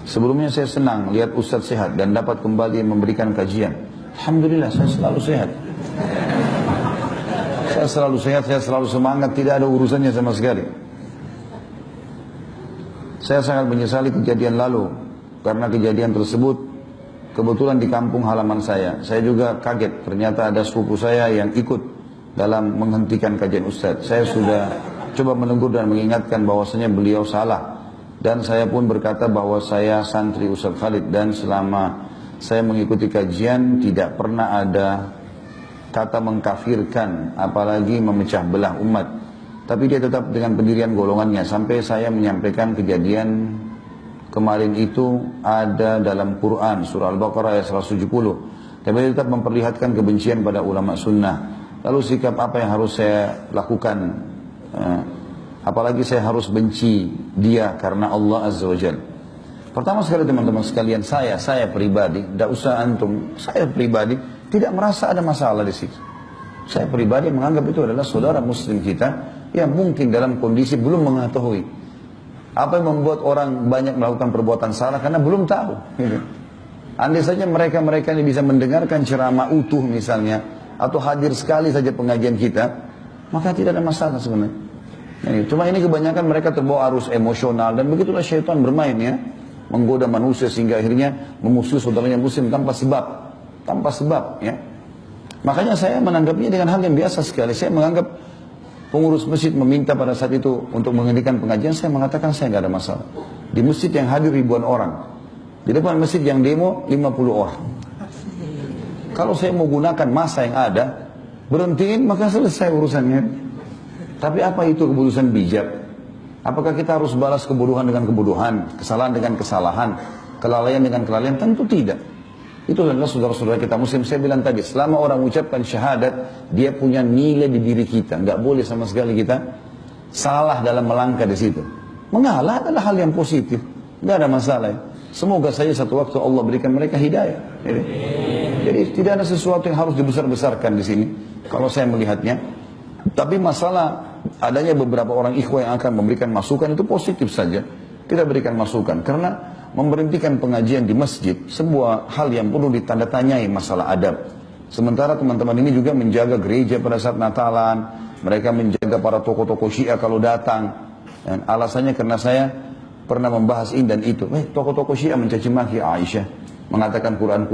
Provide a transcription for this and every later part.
Sebelumnya saya senang lihat Ustadz sehat dan dapat kembali memberikan kajian. Alhamdulillah, saya selalu sehat. Saya selalu sehat, saya selalu semangat, tidak ada urusannya sama sekali. Saya sangat menyesali kejadian lalu, karena kejadian tersebut kebetulan di kampung halaman saya. Saya juga kaget, ternyata ada sepupu saya yang ikut dalam menghentikan kajian Ustadz. Saya sudah coba menegur dan mengingatkan bahwasanya beliau salah. Dan saya pun berkata bahwa saya santri Ustadz Khalid, dan selama saya mengikuti kajian tidak pernah ada kata mengkafirkan, apalagi memecah belah umat. Tapi dia tetap dengan pendirian golongannya, sampai saya menyampaikan kejadian kemarin itu ada dalam Quran, surah Al-Baqarah ayat 170. Tapi dia tetap memperlihatkan kebencian pada ulama sunnah. Lalu sikap apa yang harus saya lakukan? Apalagi saya harus benci dia karena Allah Azza wa Jalla. Pertama sekali teman-teman sekalian, saya pribadi, tidak usah antum, saya pribadi tidak merasa ada masalah di situ. Saya pribadi menganggap itu adalah saudara muslim kita yang mungkin dalam kondisi belum mengetahui apa yang membuat orang banyak melakukan perbuatan salah karena belum tahu. Gitu. Andai saja mereka ini bisa mendengarkan ceramah utuh misalnya, atau hadir sekali saja pengajian kita, maka tidak ada masalah sebenarnya. Cuma ini kebanyakan mereka terbawa arus emosional, dan begitulah syaitan bermain ya, menggoda manusia sehingga akhirnya memusuhi saudaranya muslim tanpa sebab ya. Makanya saya menanggapnya dengan hal yang biasa sekali. Saya menganggap pengurus masjid meminta pada saat itu untuk menghentikan pengajian, saya mengatakan saya nggak ada masalah. Di masjid yang hadir ribuan orang, di depan masjid yang demo 50 orang. Kalau saya mau gunakan masa yang ada, berhentiin maka selesai urusannya. Tapi apa itu keputusan bijak? Apakah kita harus balas kebodohan dengan kebodohan, kesalahan dengan kesalahan, kelalaian dengan kelalaian? Tentu tidak. Itu adalah saudara-saudara kita muslim. Saya bilang tadi, selama orang ucapkan syahadat, dia punya nilai di diri kita. Nggak boleh sama sekali kita salah dalam melangkah di situ. Mengalah adalah hal yang positif, nggak ada masalah. Semoga saja satu waktu Allah berikan mereka hidayah. Jadi tidak ada sesuatu yang harus dibesar-besarkan di sini, kalau saya melihatnya. Tapi masalah adanya beberapa orang ikhwah yang akan memberikan masukan itu positif saja. Kita berikan masukan, karena memberhentikan pengajian di masjid sebuah hal yang perlu ditanda tanyai masalah adab. Sementara teman-teman ini juga menjaga gereja pada saat Natalan, mereka menjaga para tokoh-tokoh Syiah kalau datang. Dan alasannya karena saya pernah membahas ini dan itu. Tokoh-tokoh Syiah mencaci maki Aisyah, mengatakan Quran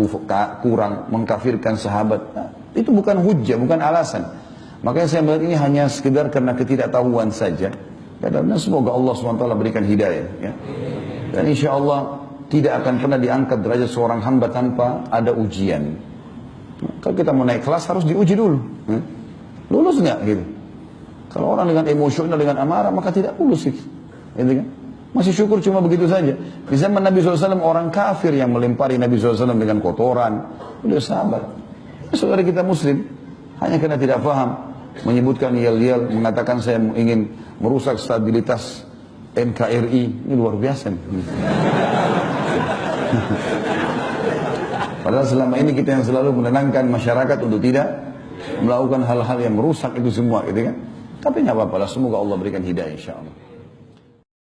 kurang, mengkafirkan sahabat. Nah, itu bukan hujah, bukan alasan. Makanya saya melihat ini hanya sekedar karena ketidaktahuan saja. Dan semoga Allah SWT berikan hidayah. Ya. Dan insya Allah tidak akan pernah diangkat derajat seorang hamba tanpa ada ujian. Kalau kita mau naik kelas harus diuji dulu. Lulus nggak gitu? Kalau orang dengan emosional, dengan amarah, maka tidak lulus gitu. Gitu kan? Masih syukur cuma begitu saja. Di zaman Nabi SAW orang kafir yang melempari Nabi SAW dengan kotoran. Udah sabar. Saudara kita muslim, hanya karena tidak paham, menyebutkan yel-yel, mengatakan saya ingin merusak stabilitas NKRI, ini luar biasa. Padahal selama ini kita yang selalu menenangkan masyarakat untuk tidak melakukan hal-hal yang merusak itu semua, gitu kan? Tapi nggak apa-apa lah, semoga Allah berikan hidayah insya Allah.